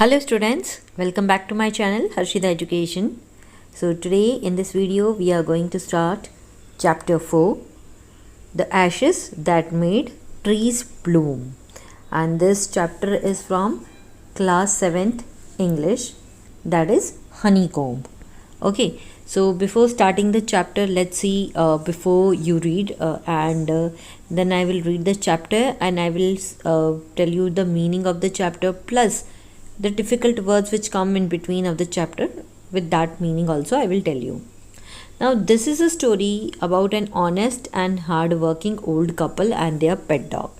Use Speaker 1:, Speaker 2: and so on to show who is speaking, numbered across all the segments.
Speaker 1: Hello students, welcome back to my channel Harshita Education. So today in this video we are going to start chapter 4, The Ashes That Made Trees Bloom, and this chapter is from class 7th English, that is honeycomb. Okay, so before starting the chapter, let's see before you read and then I will read the chapter and I will tell you the meaning of the chapter plus the difficult words which come in between of the chapter. With that meaning also I will tell you. Now this is a story about an honest and hard working old couple and their pet dog.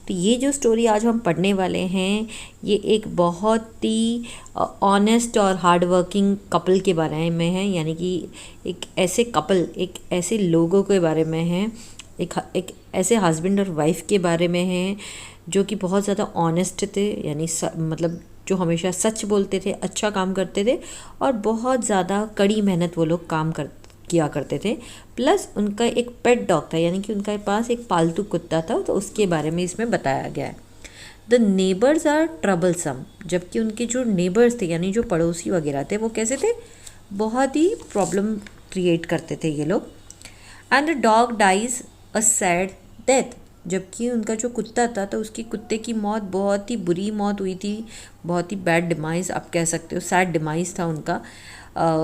Speaker 1: तो ये जो story आज हम पढ़ने वाले हैं ये एक बहुत ही ऑनेस्ट और हार्ड वर्किंग कपल के बारे में है, यानी कि एक ऐसे कपल, एक ऐसे लोगों के बारे में है, एक ऐसे हस्बैंड और वाइफ के बारे में है जो कि बहुत ज़्यादा ऑनेस्ट थे, यानी मतलब जो हमेशा सच बोलते थे, अच्छा काम करते थे और बहुत ज़्यादा कड़ी मेहनत वो लोग किया करते थे। प्लस उनका एक पेट डॉग था, यानी कि उनके पास एक पालतू कुत्ता था, तो उसके बारे में इसमें बताया गया है। द नेबर्स आर ट्रबलसम, जबकि उनके जो नेबर्स थे यानी जो पड़ोसी वगैरह थे वो कैसे थे, बहुत ही प्रॉब्लम क्रिएट करते थे ये लोग। And the dog dies a sad death, जबकि उनका जो कुत्ता था तो उसकी कुत्ते की मौत बहुत ही बुरी मौत हुई थी, बहुत ही बैड डिमाइज आप कह सकते हो, सैड डिमाइज था उनका।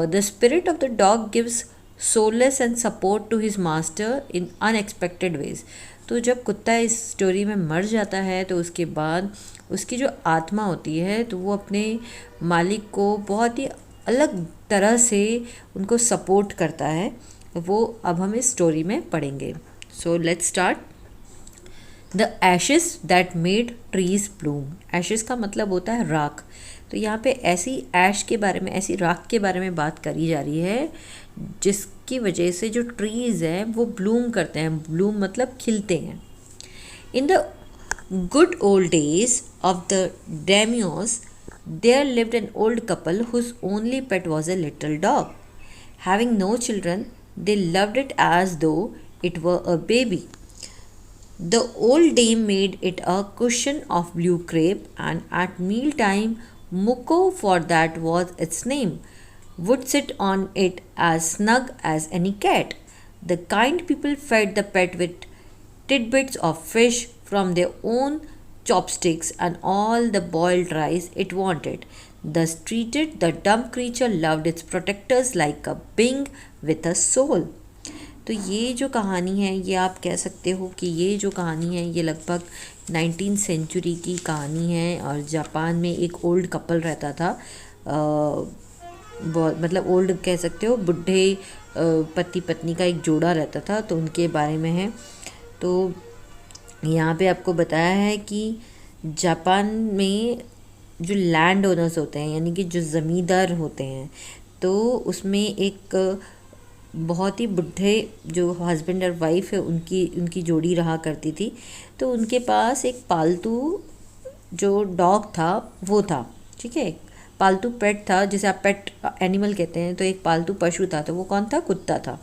Speaker 1: The spirit of the dog gives solace and support to his master in unexpected ways. तो जब कुत्ता इस स्टोरी में मर जाता है तो उसके बाद उसकी जो आत्मा होती है तो वो अपने मालिक को बहुत ही अलग तरह से उनको सपोर्ट करता है, वो अब हम इस स्टोरी में पढ़ेंगे। So let's start. The ashes that made trees Bloom. Ashes का मतलब होता है राख, तो यहाँ पे ऐसी ऐश के बारे में, ऐसी राख के बारे में बात करी जा रही है जिसकी वजह से जो ट्रीज़ हैं वो ब्लूम करते हैं। ब्लूम मतलब खिलते हैं। In the good old days of the Demios there lived an old couple whose only pet was a little dog. Having no children they loved it as though it were a baby. The old dame made it a cushion of blue crepe, and at mealtime, Muko, for that was its name, would sit on it as snug as any cat. The kind people fed the pet with tidbits of fish from their own chopsticks and all the boiled rice it wanted. Thus treated, the dumb creature loved its protectors like a being with a soul. तो ये जो कहानी है ये आप कह सकते हो कि ये जो कहानी है ये लगभग 19th सेंचुरी की कहानी है, और जापान में एक ओल्ड कपल रहता था, बहुत मतलब ओल्ड कह सकते हो, बुढ़े पति पत्नी का एक जोड़ा रहता था, तो उनके बारे में है। तो यहाँ पे आपको बताया है कि जापान में जो लैंड ओनर्स होते हैं यानी कि जो ज़मींदार होते हैं, तो उसमें एक बहुत ही बुढ़े जो हस्बैंड और वाइफ है उनकी जोड़ी रहा करती थी। तो उनके पास एक पालतू जो डॉग था वो था, ठीक है, पालतू पेट था जिसे आप पेट एनिमल कहते हैं, तो एक पालतू पशु था, तो वो कौन था, कुत्ता था।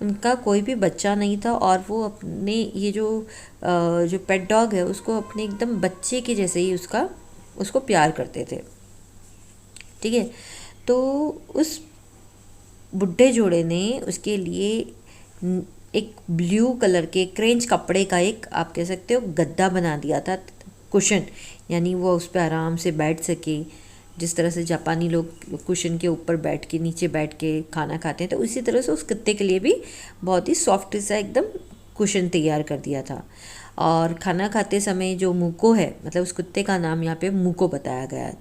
Speaker 1: उनका कोई भी बच्चा नहीं था और वो अपने ये जो पेट डॉग है उसको अपने एकदम बच्चे के जैसे ही उसको प्यार करते थे, ठीक है। तो उस बुढ़े जोड़े ने उसके लिए एक ब्लू कलर के क्रेंच कपड़े का एक आप कह सकते हो गद्दा बना दिया था, कुशन, यानी वो उस पर आराम से बैठ सके। जिस तरह से जापानी लोग कुशन के ऊपर बैठ के, नीचे बैठ के खाना खाते हैं, तो उसी तरह से उस कुत्ते के लिए भी बहुत ही सॉफ्ट सा एकदम कुशन तैयार कर दिया था। और खाना खाते समय जो मुको है, मतलब उस कुत्ते का नाम यहाँ पे मुको बताया गया।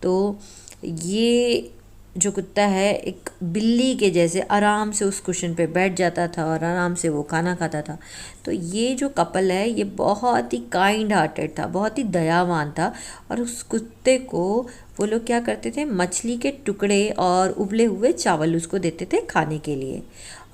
Speaker 1: तो ये जो कुत्ता है एक बिल्ली के जैसे आराम से उस कुशन पे बैठ जाता था और आराम से वो खाना खाता था। तो ये जो कपल है ये बहुत ही काइंड हार्टेड था, बहुत ही दयावान था, और उस कुत्ते को वो लोग क्या करते थे, मछली के टुकड़े और उबले हुए चावल उसको देते थे खाने के लिए।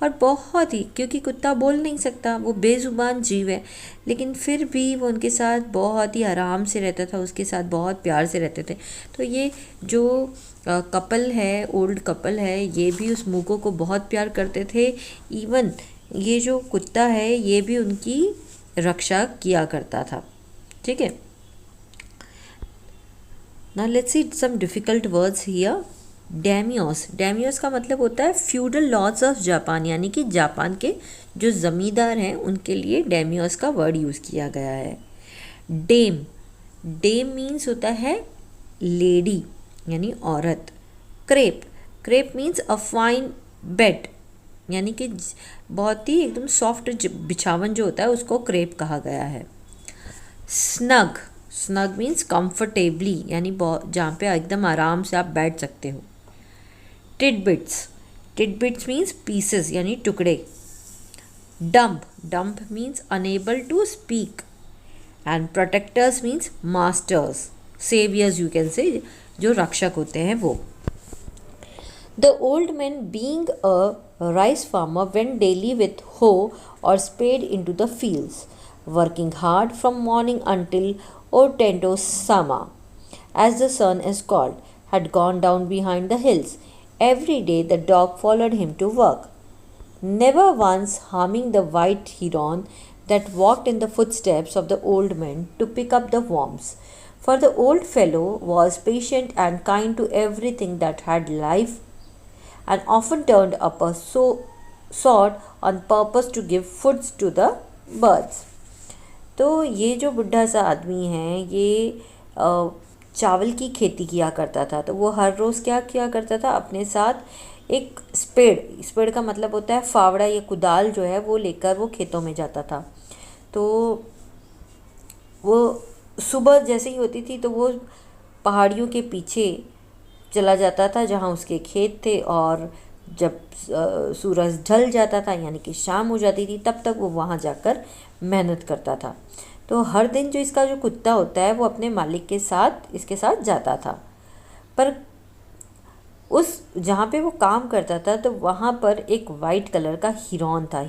Speaker 1: और बहुत ही, क्योंकि कुत्ता बोल नहीं सकता, वो बेज़ुबान जीव है, लेकिन फिर भी वो उनके साथ बहुत ही आराम से रहता था, उसके साथ बहुत प्यार से रहते थे। तो ये जो कपल है, ओल्ड कपल है, ये भी उस मुको को बहुत प्यार करते थे। इवन ये जो कुत्ता है ये भी उनकी रक्षा किया करता था, ठीक है। Now let's see some difficult words here. Demios, Demios का मतलब होता है फ्यूडल लॉर्ड्स ऑफ जापान, यानी कि जापान के जो ज़मींदार हैं उनके लिए डेमियोस का वर्ड यूज़ किया गया है। डेम, डेम मीन्स होता है लेडी यानी औरत। Crepe, crepe means a fine bed, यानी कि बहुत ही एकदम सॉफ्ट बिछावन जो होता है उसको क्रेप कहा गया है। स्नग, स्नग मीन्स कंफर्टेबली, यानी बहुत जहाँ पे एकदम आराम से आप बैठ सकते हो। टिडबिट्स, टिडबिट्स मीन्स पीसेस यानी टुकड़े। Dumb, dumb means unable to speak. And protectors means masters, saviours you can say, जो रक्षक होते हैं वो। The old man, being a rice farmer, went daily with hoe or spade into the fields, working hard from morning until Otento Sama, as the sun is called, had gone down behind the hills. Every day the dog followed him to work, never once harming the white heron that walked in the footsteps of the old man to pick up the worms. For the old fellow was patient and kind to everything that had life, and often turned up a sword on purpose to give food to the birds. तो ये जो बुढ़ा सा आदमी है ये चावल की खेती किया करता था। तो वो हर रोज़ क्या किया करता था, अपने साथ एक स्पेड, स्पेड का मतलब होता है फावड़ा या कुदाल जो है वो लेकर वो खेतों में जाता था। तो वो सुबह जैसे ही होती थी तो वो पहाड़ियों के पीछे चला जाता था जहाँ उसके खेत थे, और जब सूरज ढल जाता था यानी कि शाम हो जाती थी तब तक वो वहाँ जाकर मेहनत करता था। तो हर दिन जो इसका जो कुत्ता होता है वो अपने मालिक के साथ इसके साथ जाता था, पर उस जहाँ पे वो काम करता था तो वहाँ पर एक वाइट कलर का हिरन था।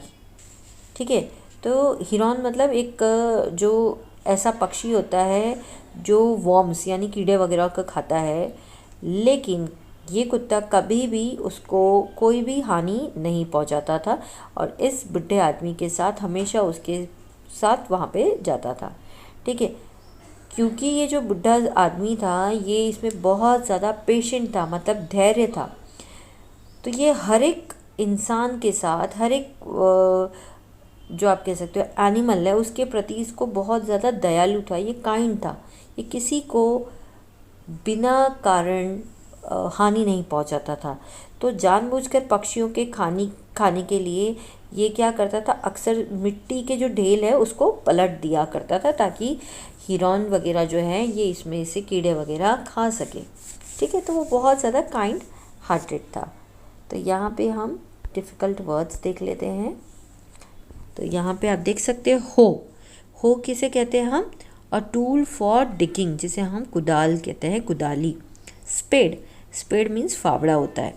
Speaker 1: ठीक है, तो हिरन मतलब एक जो ऐसा पक्षी होता है जो वर्म्स यानी कीड़े वगैरह का खाता है, लेकिन ये कुत्ता कभी भी उसको कोई भी हानि नहीं पहुंचाता था और इस बुढ़े आदमी के साथ हमेशा उसके साथ वहाँ पे जाता था। ठीक है, क्योंकि ये जो बुढ़ा आदमी था ये इसमें बहुत ज़्यादा पेशेंट था, मतलब धैर्य था। तो ये हर एक इंसान के साथ, हर एक जो आप कह सकते हो एनिमल है उसके प्रति इसको बहुत ज़्यादा दयालु था, ये काइंड था, ये किसी को बिना कारण हानि नहीं पहुंचाता था। तो जानबूझकर पक्षियों के खाने के लिए ये क्या करता था, अक्सर मिट्टी के जो ढेल है उसको पलट दिया करता था ताकि हिरन वगैरह जो है ये इसमें से कीड़े वगैरह खा सके। ठीक है, तो वो बहुत ज़्यादा काइंड हार्टेड था। तो यहाँ पे हम डिफ़िकल्ट वर्ड्स देख लेते हैं। तो यहाँ पे आप देख सकते हो, हो किसे कहते हैं हम, अ टूल फॉर डिगिंग, जिसे हम कुदाल कहते हैं, कुदाली। स्पेड, स्पेड मीन्स फावड़ा होता है।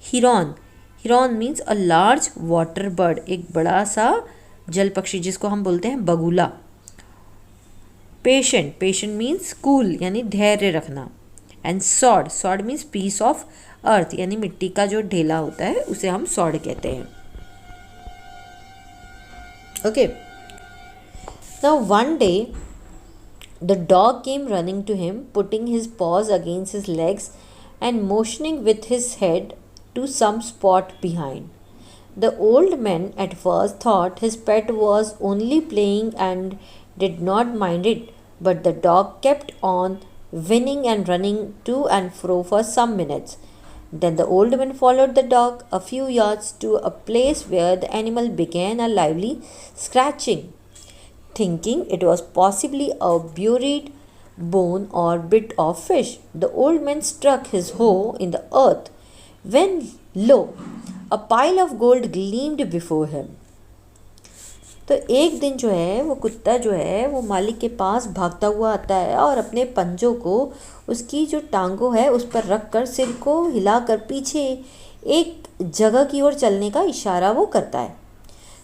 Speaker 1: हिरन, हिरन means a large water bird, एक बड़ा सा जल पक्षी जिसको हम बोलते हैं बगुला। पेशेंट, पेशेंट मीन्स कूल यानी धैर्य रखना। And sword, sword means piece of earth यानी मिट्टी का जो ढेला होता है उसे हम सॉर्ड कहते हैं। Okay, now one day the dog came running to him, putting his paws against his legs and motioning with his head to some spot behind. The old man at first thought his pet was only playing and did not mind it, but the dog kept on whinnying and running to and fro for some minutes. Then the old man followed the dog a few yards to a place where the animal began a lively scratching, thinking it was possibly a buried bone or bit of fish. The old man struck his hoe in the earth when, lo, a pile of gold gleamed before him. तो एक दिन जो है वो कुत्ता जो है वो मालिक के पास भागता हुआ आता है और अपने पंजों को उसकी जो टांगों है उस पर रख कर सिर को हिलाकर पीछे एक जगह की ओर चलने का इशारा वो करता है।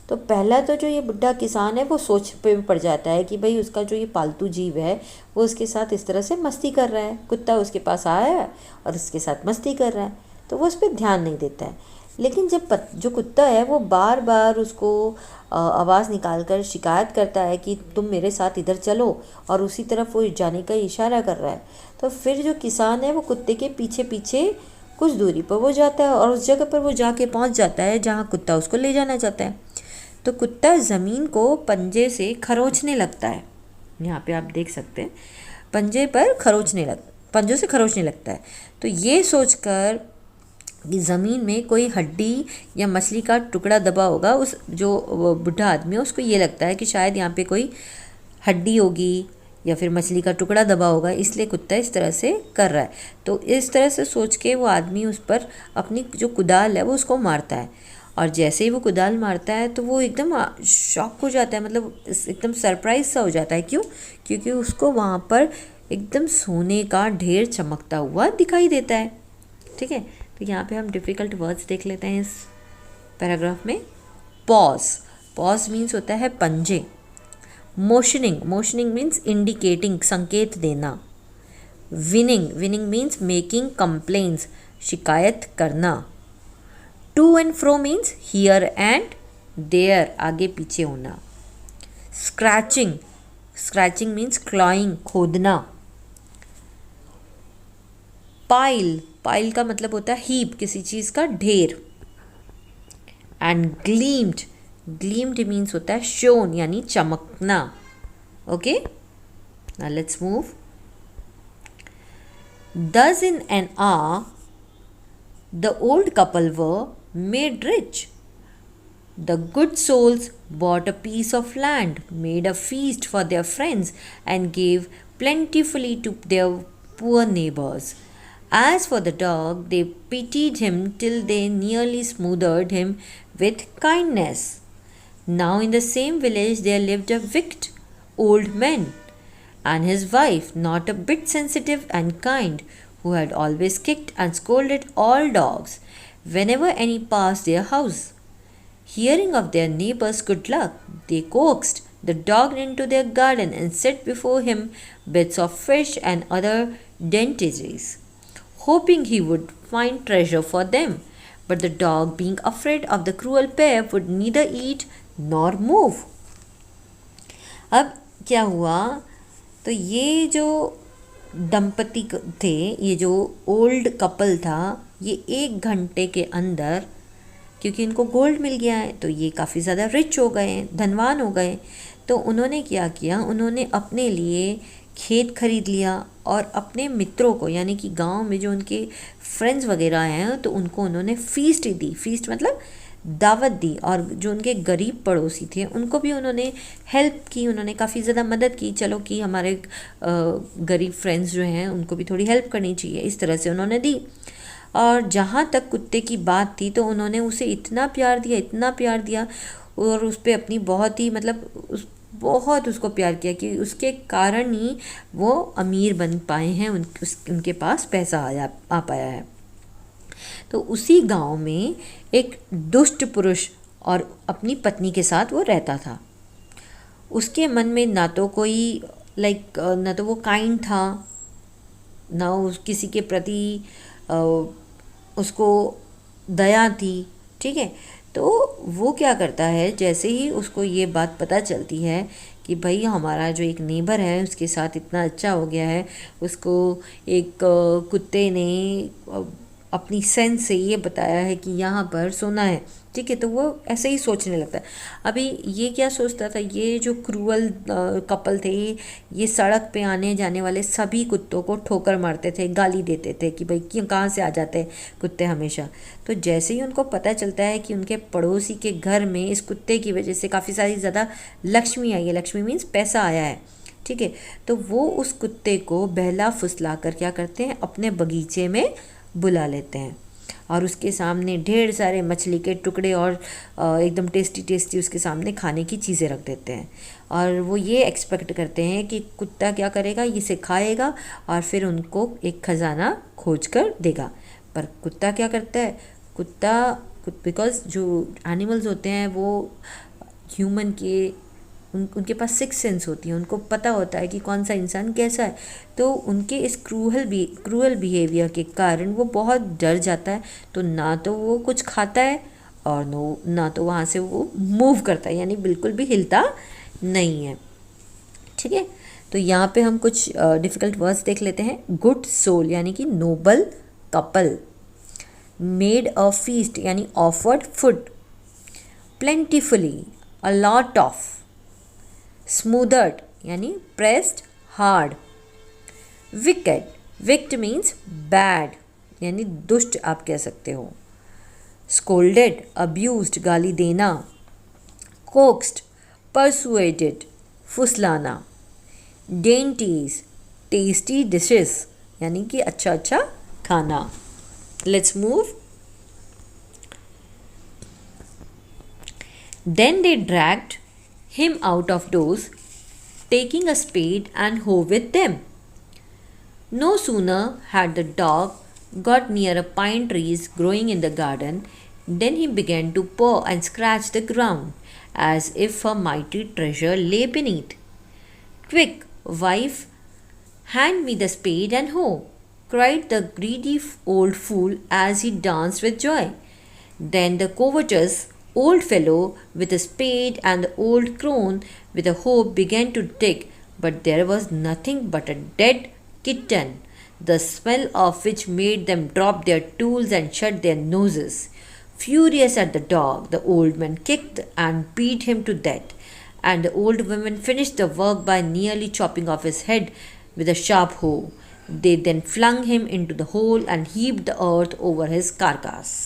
Speaker 1: तो पहला तो जो ये बुढ़ा किसान है वो सोच पे भी पड़ जाता है कि भाई उसका जो ये पालतू जीव है वो उसके साथ इस तरह से मस्ती कर रहा है, कुत्ता उसके पास आया है और उसके साथ मस्ती कर रहा है, तो वो उस पर ध्यान नहीं देता है। लेकिन जब जो कुत्ता है वो बार बार उसको आवाज़ निकाल कर शिकायत करता है कि तुम मेरे साथ इधर चलो और उसी तरफ वो जाने का इशारा कर रहा है, तो फिर जो किसान है वो कुत्ते के पीछे पीछे कुछ दूरी पर वो जाता है और उस जगह पर वो जाके पहुंच जाता है जहां कुत्ता उसको ले जाना चाहता है। तो कुत्ता ज़मीन को पंजे से खरोंचने लगता है। यहाँ पे आप देख सकते हैं पंजों से खरोंचने लगता है। तो ये सोचकर कि ज़मीन में कोई हड्डी या मछली का टुकड़ा दबा होगा, उस जो बुढ़ा आदमी है उसको ये लगता है कि शायद यहाँ पे कोई हड्डी होगी या फिर मछली का टुकड़ा दबा होगा, इसलिए कुत्ता इस तरह से कर रहा है। तो इस तरह से सोच के वो आदमी उस पर अपनी जो कुदाल है वो उसको मारता है। और जैसे ही वो कुदाल मारता है तो वो एकदम शॉक हो जाता है, मतलब एकदम सरप्राइज सा हो जाता है। क्यों? क्योंकि उसको वहाँ पर एकदम सोने का ढेर चमकता हुआ दिखाई देता है। ठीक है, तो यहाँ पे हम डिफ़िकल्ट वर्ड्स देख लेते हैं इस पैराग्राफ में। पॉज मीन्स होता है पंजे। मोशनिंग मीन्स इंडिकेटिंग, संकेत देना। विनिंग मीन्स मेकिंग कंप्लेंट्स, शिकायत करना। To and fro means here and there, आगे पीछे होना। स्क्रैचिंग मीन्स क्लॉइंग, खोदना। पाइल का मतलब होता है हीप, किसी चीज़ का ढेर। एंड ग्लीम्ड मीन्स होता है शोन, यानी चमकना। Okay, now let's move. Thus in an hour the old couple were made rich. The good souls bought a piece of land, made a feast for their friends, and gave plentifully to their poor neighbors. As for the dog, they pitied him till they nearly smothered him with kindness. Now in the same village there lived a wicked old man and his wife, not a bit sensitive and kind, who had always kicked and scolded all dogs whenever any passed their house. Hearing of their neighbor's good luck, they coaxed the dog into their garden and set before him bits of fish and other dainties, hoping he would find treasure for them. But the dog, being afraid of the cruel pair, would neither eat nor move. अब क्या हुआ? तो ये जो दंपति थे, ये जो ओल्ड कपल था, ये 1 घंटे के अंदर, क्योंकि इनको गोल्ड मिल गया है तो ये काफ़ी ज़्यादा रिच हो गए, धनवान हो गए। तो उन्होंने क्या किया, उन्होंने अपने लिए खेत खरीद लिया और अपने मित्रों को, यानी कि गांव में जो उनके फ्रेंड्स वगैरह हैं, तो उनको उन्होंने फीस्ट दी। फीस्ट मतलब दावत दी। और जो उनके गरीब पड़ोसी थे उनको भी उन्होंने हेल्प की, उन्होंने काफ़ी ज़्यादा मदद की। चलो कि हमारे गरीब फ्रेंड्स जो हैं उनको भी थोड़ी हेल्प करनी चाहिए, इस तरह से उन्होंने दी। और जहाँ तक कुत्ते की बात थी तो उन्होंने उसे इतना प्यार दिया और उस पर अपनी बहुत ही बहुत उसको प्यार किया कि उसके कारण ही वो अमीर बन पाए हैं, उनके पास पैसा आ पाया है। तो उसी गांव में एक दुष्ट पुरुष और अपनी पत्नी के साथ वो रहता था। उसके मन में ना तो कोई ना तो वो काइंड था, ना किसी के प्रति उसको दया थी। ठीक है, तो वो क्या करता है, जैसे ही उसको ये बात पता चलती है कि भाई हमारा जो एक नेबर है उसके साथ इतना अच्छा हो गया है, उसको एक कुत्ते ने अपनी सेंस से ये बताया है कि यहाँ पर सोना है। ठीक है, तो वो ऐसे ही सोचने लगता है। अभी ये क्या सोचता था, ये जो क्रूअल कपल थे, ये सड़क पे आने जाने वाले सभी कुत्तों को ठोकर मारते थे, गाली देते थे कि भाई क्यों, कहाँ से आ जाते हैं कुत्ते हमेशा। तो जैसे ही उनको पता चलता है कि उनके पड़ोसी के घर में इस कुत्ते की वजह से काफ़ी सारी ज़्यादा लक्ष्मी आई है, लक्ष्मी मीन्स पैसा आया है। ठीक है, तो वो उस कुत्ते को बहला फुसला कर क्या करते हैं, अपने बगीचे में बुला लेते हैं और उसके सामने ढेर सारे मछली के टुकड़े और एकदम टेस्टी उसके सामने खाने की चीज़ें रख देते हैं। और वो ये एक्सपेक्ट करते हैं कि कुत्ता क्या करेगा, इसे खाएगा और फिर उनको एक खजाना खोज कर देगा। पर कुत्ता क्या करता है, बिकॉज जो एनिमल्स होते हैं वो ह्यूमन के उनके पास 6 सेंस होती है, उनको पता होता है कि कौन सा इंसान कैसा है। तो उनके इस क्रूअल बिहेवियर के कारण वो बहुत डर जाता है। तो ना तो वो कुछ खाता है और ना तो वहाँ से वो मूव करता है, यानी बिल्कुल भी हिलता नहीं है। ठीक है, तो यहाँ पे हम कुछ डिफ़िकल्ट वर्ड्स देख लेते हैं. गुड सोल यानी कि noble couple. Made a feast यानी offered food. Plentifully a lot of. Smothered यानी pressed hard. Wicked, wicked means bad यानी दुष्ट आप कह सकते हो. स्कोल्डेड, अब्यूज्ड, गाली देना. कोक्स्ड, परसुएडेड, फुसलाना. डेंटीज, टेस्टी डिशेस यानी कि अच्छा अच्छा खाना. Let's move. Then they dragged him out of doors, taking a spade and hoe with them. No sooner had the dog got near a pine trees growing in the garden than he began to paw and scratch the ground as if a mighty treasure lay beneath. Quick, wife, hand me the spade and hoe, cried the greedy old fool as he danced with joy. Then the covetous old fellow with a spade and the old crone with a hoe began to dig, but there was nothing but a dead kitten, the smell of which made them drop their tools and shut their noses. Furious at the dog, the old man kicked and beat him to death, and the old woman finished the work by nearly chopping off his head with a sharp hoe. They then flung him into the hole and heaped the earth over his carcass.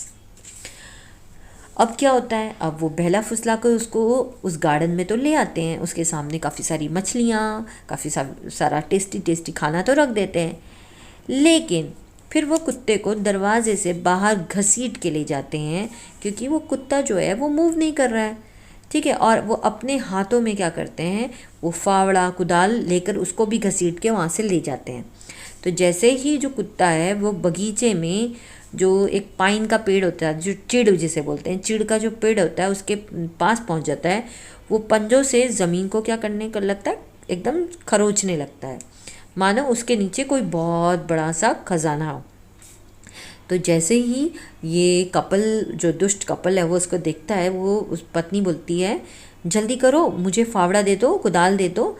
Speaker 1: अब क्या होता है, अब वो बहला फुसला कर उसको उस गार्डन में तो ले आते हैं. उसके सामने काफ़ी सारी मछलियाँ, काफ़ी सारा टेस्टी टेस्टी खाना तो रख देते हैं. लेकिन फिर वो कुत्ते को दरवाजे से बाहर घसीट के ले जाते हैं, क्योंकि वो कुत्ता जो है वो मूव नहीं कर रहा है. ठीक है. और वो अपने हाथों में क्या करते हैं, वो फावड़ा कुदाल लेकर उसको भी घसीट के वहाँ से ले जाते हैं. तो जैसे ही जो कुत्ता है वो बगीचे में जो एक पाइन का पेड़ होता है, जो चिड़ जिसे बोलते हैं, चिड़ का जो पेड़ होता है उसके पास पहुंच जाता है. वो पंजों से ज़मीन को क्या करने का लगता है, एकदम खरोचने लगता है, मानो उसके नीचे कोई बहुत बड़ा सा खजाना हो. तो जैसे ही ये कपल, जो दुष्ट कपल है, वो उसको देखता है, वो उस पत्नी बोलती है, जल्दी करो, मुझे फावड़ा दे दो, कुदाल दे दो.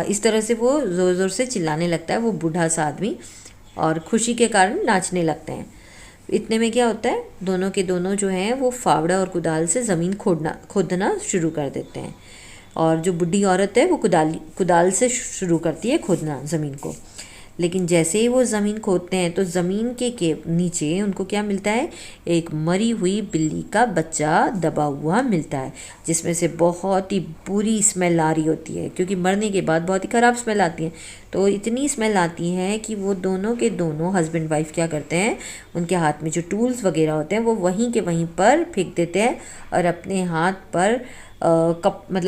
Speaker 1: इस तरह से वो ज़ोर ज़ोर से चिल्लाने लगता है, वो बूढ़ा सा आदमी, और खुशी के कारण नाचने लगते हैं. इतने में क्या होता है, दोनों के दोनों जो हैं वो फावड़ा और कुदाल से ज़मीन खोदना शुरू कर देते हैं. और जो बुढ़ी औरत है वो कुदाल से शुरू करती है खोदना ज़मीन को. लेकिन जैसे ही वो ज़मीन खोदते हैं तो ज़मीन के नीचे उनको क्या मिलता है, एक मरी हुई बिल्ली का बच्चा दबा हुआ मिलता है, जिसमें से बहुत ही बुरी स्मेल आ रही होती है, क्योंकि मरने के बाद बहुत ही ख़राब स्मेल आती है. तो इतनी स्मेल आती है कि वो दोनों के दोनों हस्बैंड वाइफ क्या करते हैं, उनके हाथ में जो टूल्स वगैरह होते हैं वो वहीं के वहीं पर फेंक देते हैं और अपने हाथ पर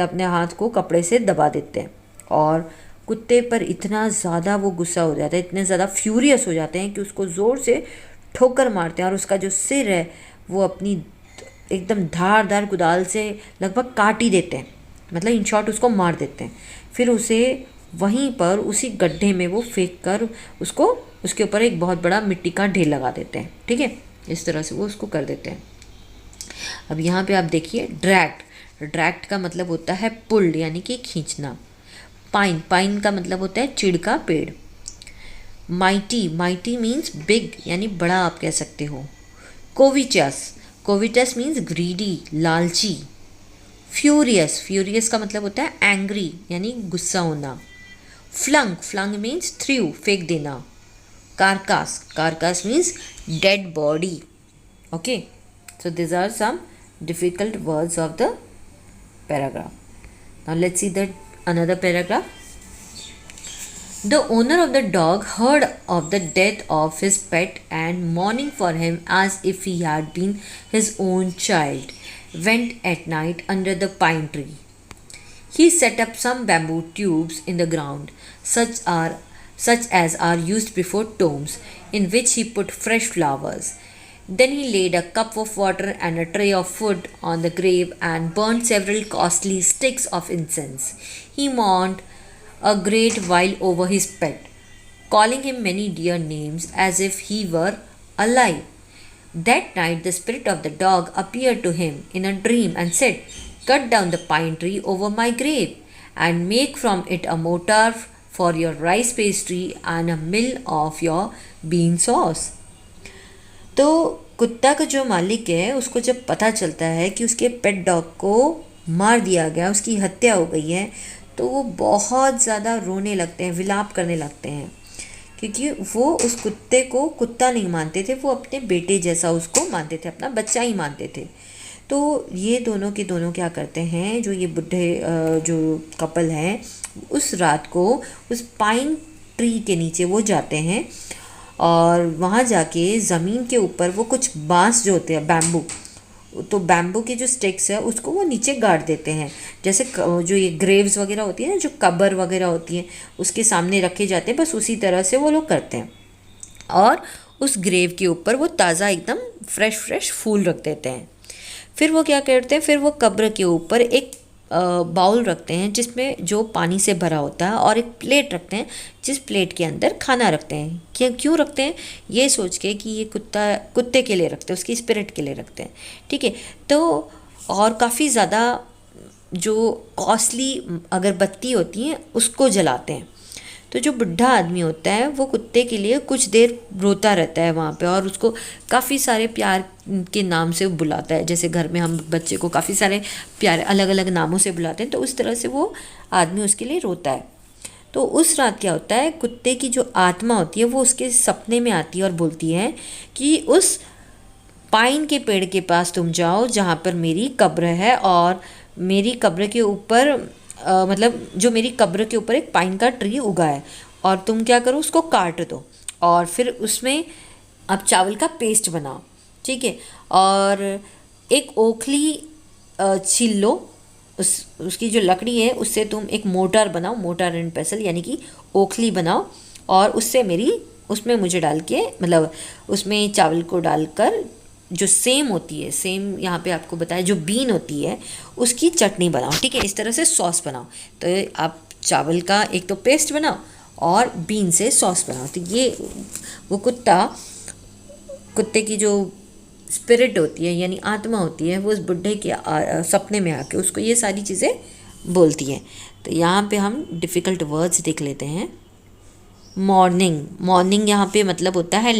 Speaker 1: अपने हाथ को कपड़े से दबा देते हैं. और कुत्ते पर इतना ज़्यादा वो गुस्सा हो जाता है, इतने ज़्यादा फ्यूरियस हो जाते हैं कि उसको ज़ोर से ठोकर मारते हैं और उसका जो सिर है वो अपनी एकदम धारदार कुदाल से लगभग काट ही देते हैं, मतलब इन शॉर्ट उसको मार देते हैं. फिर उसे वहीं पर उसी गड्ढे में वो फेंक कर उसको उसके ऊपर एक बहुत बड़ा मिट्टी का ढेर लगा देते हैं. ठीक है, इस तरह से वो उसको कर देते हैं. अब यहाँ पे आप देखिए, ड्रैग्ड का मतलब होता है पुल्ड यानी कि खींचना. पाइन का मतलब होता है चिड़ का पेड़. माइटी मीन्स बिग यानी बड़ा आप कह सकते हो. कोविटस मीन्स ग्रीडी, लालची. फ्यूरियस का मतलब होता है एंग्री यानी गुस्सा होना. फ्लंग मीन्स थ्रू, फेंक देना. कारकास means dead body. Okay, so these are some difficult words of the paragraph. Now let's see the another paragraph. The owner of the dog heard of the death of his pet and, mourning for him as if he had been his own child, went at night under the pine tree. He set up some bamboo tubes in the ground, such as are used before tombs, in which he put fresh flowers. Then he laid a cup of water and a tray of food on the grave and burned several costly sticks of incense. He mourned a great while over his pet, calling him many dear names as if he were alive. That night the spirit of the dog appeared to him in a dream and said, "Cut down the pine tree over my grave, and make from it a mortar for your rice pastry and a mill of your bean sauce. तो कुत्ता का जो मालिक है उसको जब पता चलता है कि उसके पेट डॉग को मार दिया गया, उसकी हत्या हो गई है, तो वो बहुत ज़्यादा रोने लगते हैं, विलाप करने लगते हैं, क्योंकि वो उस कुत्ते को कुत्ता नहीं मानते थे, वो अपने बेटे जैसा उसको मानते थे, अपना बच्चा ही मानते थे। तो ये दोनों के दोनों क्या करते हैं, जो ये बुढ़े जो कपल हैं, उस रात को उस पाइन ट्री के नीचे वो जाते हैं और वहाँ जाके ज़मीन के ऊपर वो कुछ बांस जो होते हैं, बैम्बू, तो बैम्बू के जो स्टिक्स है उसको वो नीचे गाड़ देते हैं, जैसे जो ये ग्रेव्स वगैरह होती है ना, जो कब्र वगैरह होती है उसके सामने रखे जाते हैं, बस उसी तरह से वो लोग करते हैं। और उस ग्रेव के ऊपर वो ताज़ा एकदम फ्रेश फूल रख देते हैं। फिर वो क्या करते हैं, फिर वो कब्र के ऊपर एक बाउल रखते हैं जिसमें जो पानी से भरा होता है, और एक प्लेट रखते हैं जिस प्लेट के अंदर खाना रखते हैं। क्यों रखते हैं, ये सोच के कि ये कुत्ते के लिए रखते हैं, उसकी स्पिरिट के लिए रखते हैं, ठीक है। तो और काफ़ी ज़्यादा जो कॉस्टली अगरबत्ती होती हैं उसको जलाते हैं। तो जो बुढ़ा आदमी होता है वो कुत्ते के लिए कुछ देर रोता रहता है वहाँ पे, और उसको काफ़ी सारे प्यार के नाम से बुलाता है, जैसे घर में हम बच्चे को काफ़ी सारे प्यारे अलग अलग नामों से बुलाते हैं, तो उस तरह से वो आदमी उसके लिए रोता है। तो उस रात क्या होता है, कुत्ते की जो आत्मा होती है वो उसके सपने में आती है और बोलती है कि उस पाइन के पेड़ के पास तुम जाओ जहाँ पर मेरी कब्र है, और मेरी कब्र के ऊपर मतलब जो मेरी कब्र के ऊपर एक पाइन का ट्री उगा है, और तुम क्या करो, उसको काट दो और फिर उसमें अब चावल का पेस्ट बनाओ, ठीक है। और एक ओखली छील लो, उसकी जो लकड़ी है उससे तुम एक मोटर बनाओ, मोटर एंड पेसल, यानी कि ओखली बनाओ, और उससे उसमें मुझे डाल के, मतलब उसमें चावल को डालकर जो सेम होती है, सेम यहाँ पे आपको बताया जो बीन होती है उसकी चटनी बनाओ, ठीक है। इस तरह से सॉस बनाओ। तो आप चावल का एक तो पेस्ट बनाओ और बीन से सॉस बनाओ। तो ये वो कुत्ते की जो स्पिरिट होती है यानी आत्मा होती है, वो उस बुढ़े के सपने में आके उसको ये सारी चीज़ें बोलती है। तो यहाँ पे हम डिफ़िकल्ट वर्ड्स देख लेते हैं। मॉर्निंग यहाँ पे मतलब होता है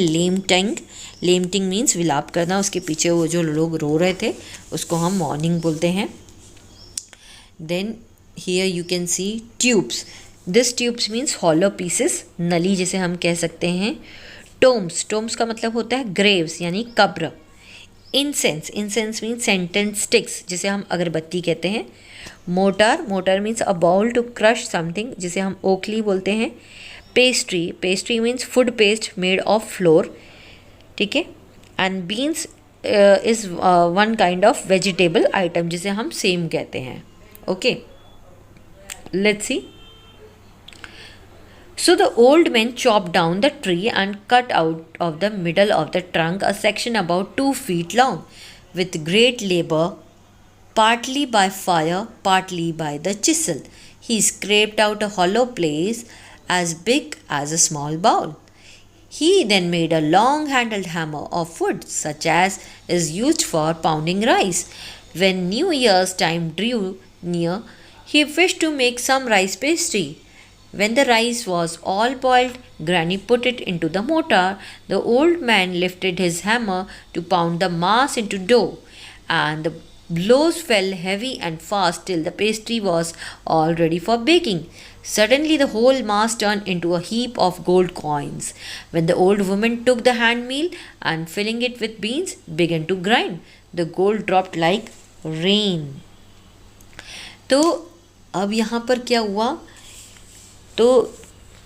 Speaker 1: लेमटिंग मीन्स विलाप करना, उसके पीछे वो जो लोग रो रहे थे उसको हम मॉर्निंग बोलते हैं। Then here you can see tubes, this tubes means hollow pieces, नली जिसे हम कह सकते हैं। टोम्स का मतलब होता है ग्रेव्स यानी कब्र। इंसेंस मीन्स सेंटेंड स्टिक्स, जिसे हम अगरबत्ती कहते हैं। Mortar means a bowl to crush something, जिसे हम ओखली बोलते हैं। Pastry means food paste made of flour, ठीक है। And beans is one kind of vegetable item, जिसे हम सेम कहते हैं। Okay, let's see. So the old man chopped down the tree and cut out of the middle of the trunk a section about 2 feet long. With great labor, partly by fire, partly by the chisel, he scraped out a hollow place as big as a small bowl. He then made a long-handled hammer of wood, such as is used for pounding rice. When New Year's time drew near, he wished to make some rice pastry. When the rice was all boiled, Granny put it into the mortar. The old man lifted his hammer to pound the mass into dough, and the blows fell heavy and fast till the pastry was all ready for baking. Suddenly, the whole mass turned into a heap of gold coins. When the old woman took the hand mill and filling it with beans, began to grind, the gold dropped like rain. तो अब यहाँ पर क्या हुआ, तो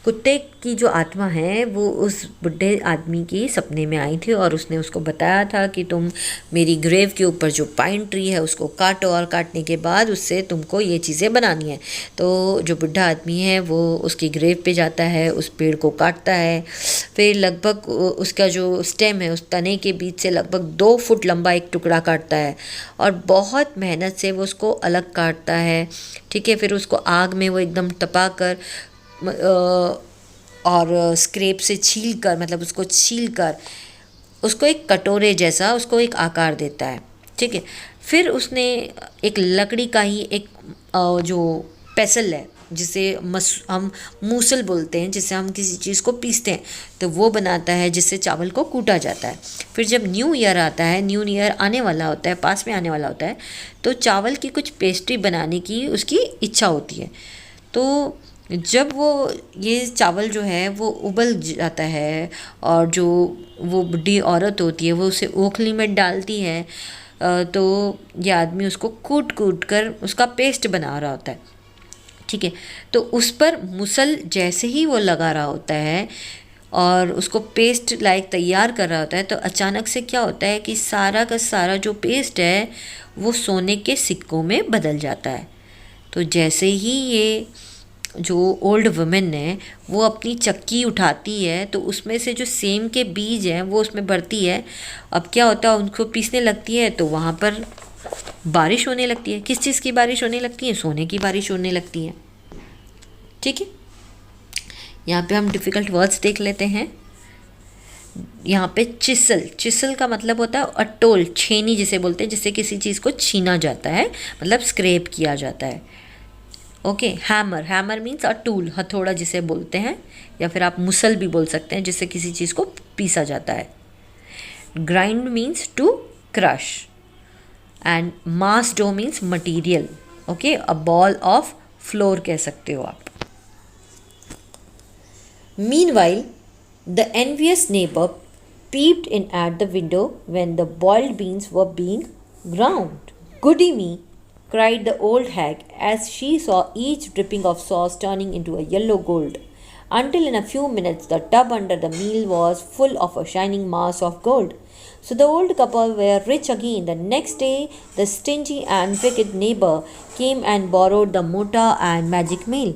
Speaker 1: कुत्ते की जो आत्मा है वो उस बुढ़े आदमी के सपने में आई थी, और उसने उसको बताया था कि तुम मेरी ग्रेव के ऊपर जो पाइन ट्री है उसको काटो, और काटने के बाद उससे तुमको ये चीज़ें बनानी है। तो जो बुढ़ा आदमी है वो उसकी ग्रेव पे जाता है, उस पेड़ को काटता है, फिर लगभग उसका जो स्टेम है उस तने के बीच से लगभग 2 फुट लंबा एक टुकड़ा काटता है, और बहुत मेहनत से वो उसको अलग काटता है, ठीक है। फिर उसको आग में वो एकदम तपा कर और स्क्रैप से छील कर, मतलब उसको छील कर उसको एक कटोरे जैसा उसको एक आकार देता है, ठीक है। फिर उसने एक लकड़ी का ही एक जो पेसल है, जिसे हम मूसल बोलते हैं, जिससे हम किसी चीज़ को पीसते हैं, तो वो बनाता है जिससे चावल को कूटा जाता है। फिर जब न्यू ईयर आता है, न्यू ईयर आने वाला होता है, पास में आने वाला होता है, तो चावल की कुछ पेस्ट्री बनाने की उसकी इच्छा होती है। तो जब वो ये चावल जो है वो उबल जाता है और जो वो बुढ़ी औरत होती है वो उसे ओखली में डालती है, तो ये आदमी उसको कूट कूट कर उसका पेस्ट बना रहा होता है, ठीक है। तो उस पर मुसल जैसे ही वो लगा रहा होता है और उसको पेस्ट लाइक तैयार कर रहा होता है, तो अचानक से क्या होता है कि सारा का सारा जो पेस्ट है वो सोने के सिक्कों में बदल जाता है। तो जैसे ही ये जो ओल्ड वुमेन है वो अपनी चक्की उठाती है, तो उसमें से जो सेम के बीज हैं वो उसमें भरती है। अब क्या होता है, उनको पीसने लगती है तो वहाँ पर बारिश होने लगती है। किस चीज़ की बारिश होने लगती है? सोने की बारिश होने लगती है, ठीक है। यहाँ पे हम डिफ़िकल्ट वर्ड्स देख लेते हैं। यहाँ पे चिसल, चिसल का मतलब होता है अटोल, छेनी जिसे बोलते हैं, जिससे किसी चीज़ को छीना जाता है, मतलब स्क्रैप किया जाता है। Okay, hammer, hammer means a tool, हथौड़ा जिसे बोलते हैं, या फिर आप मुसल भी बोल सकते हैं, जिससे किसी चीज़ को पीसा जाता है। Grind means to crush, and mass dough means material. Okay, a ball of flour कह सकते हो आप। Meanwhile the envious neighbor peeped in at the window when the boiled beans were being ground. "Goody me!" cried the old hag as she saw each dripping of sauce turning into a yellow gold, until in a few minutes the tub under the meal was full of a shining mass of gold. So the old couple were rich again. The next day, the stingy and wicked neighbor came and borrowed the mortar and magic meal.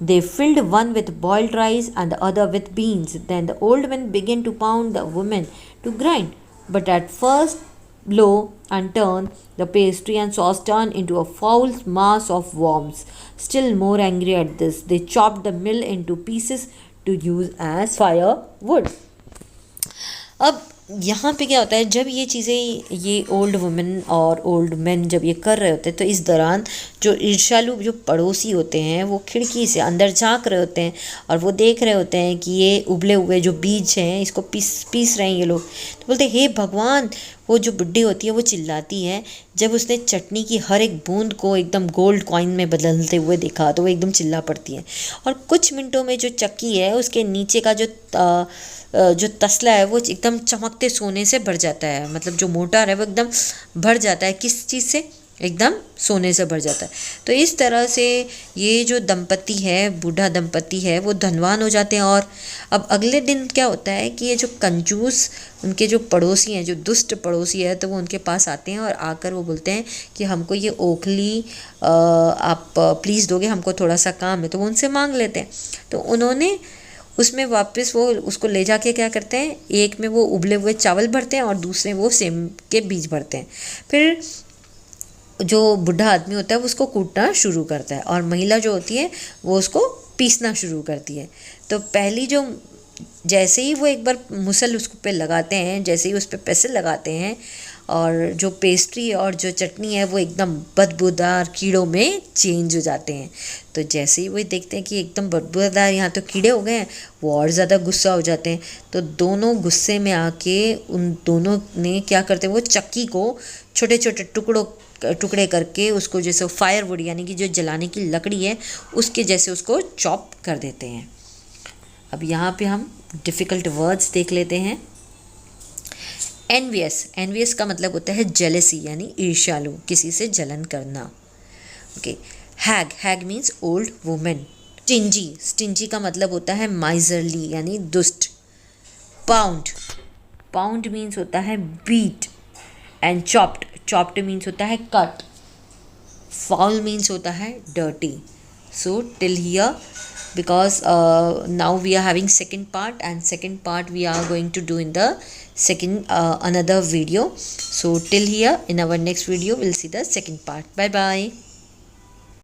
Speaker 1: They filled one with boiled rice and the other with beans. Then the old men began to pound the women to grind. But at first blow and turn, the pastry and sauce turned into a foul mass of worms. Still more angry at this, they chopped the mill into pieces to use as firewood. अब यहाँ पे क्या होता है, जब ये चीज़ें ये ओल्ड वुमेन और ओल्ड मैन जब ये कर रहे होते हैं, तो इस दौरान जो ईर्ष्यालु जो पड़ोसी होते हैं वो खिड़की से अंदर झांक रहे होते हैं और वो देख रहे होते हैं कि ये उबले हुए जो बीज हैं इसको पीस रहे हैं ये लोग। तो बोलते हैं, हे भगवान! वो जो बुढ़ी होती है वो चिल्लाती है, जब उसने चटनी की हर एक बूंद को एकदम गोल्ड कॉइन में बदलते हुए देखा तो वो एकदम चिल्ला पड़ती है। और कुछ मिनटों में जो चक्की है उसके नीचे का जो तसला है वो एकदम चमकते सोने से भर जाता है, मतलब जो मोटर है वो एकदम भर जाता है। किस चीज़ से? एकदम सोने से भर जाता है। तो इस तरह से ये जो दंपति है, बूढ़ा दंपति है, वो धनवान हो जाते हैं। और अब अगले दिन क्या होता है कि ये जो कंजूस उनके जो पड़ोसी हैं, जो दुष्ट पड़ोसी है, तो वो उनके पास आते हैं और आकर वो बोलते हैं कि हमको ये ओखली आप प्लीज़ दोगे, हमको थोड़ा सा काम है। तो वो उनसे मांग लेते हैं। तो उन्होंने उसमें वापस वो उसको ले जाके क्या करते हैं, एक में वो उबले हुए चावल भरते हैं और दूसरे वो सेम के बीज भरते हैं। फिर जो बूढ़ा आदमी होता है वो उसको कूटना शुरू करता है और महिला जो होती है वो उसको पीसना शुरू करती है। तो पहली जो जैसे ही वो एक बार मुसल उस पे लगाते हैं, जैसे ही उस पे पैसे लगाते हैं, और जो पेस्ट्री और जो चटनी है वो एकदम बदबूदार कीड़ों में चेंज हो जाते हैं। तो जैसे ही वो देखते हैं कि एकदम बदबूदार यहाँ तो कीड़े हो गए हैं, वो और ज़्यादा गुस्सा हो जाते हैं। तो दोनों गुस्से में आके उन दोनों ने क्या करते हैं, वो चक्की को छोटे छोटे टुकड़े करके उसको जैसे फायरवुड यानी कि जो जलाने की लकड़ी है उसके जैसे उसको चॉप कर देते हैं। अब यहाँ पे हम डिफ़िकल्ट वर्ड्स देख लेते हैं। एनवियस, एनवियस का मतलब होता है जेलेसी यानी ईर्ष्यालु, किसी से जलन करना। Okay, hag, hag means old women. Stingy, stingy का मतलब होता है माइजरली यानी दुष्ट। पाउंड, पाउंड मीन्स होता है beat. And chopped, chopped means होता है कट। फाउल मीन्स होता है dirty. So till here, because now we are having second part, and second part we are going to do in the second another video. So till here, in our next video we'll see the second part. Bye bye.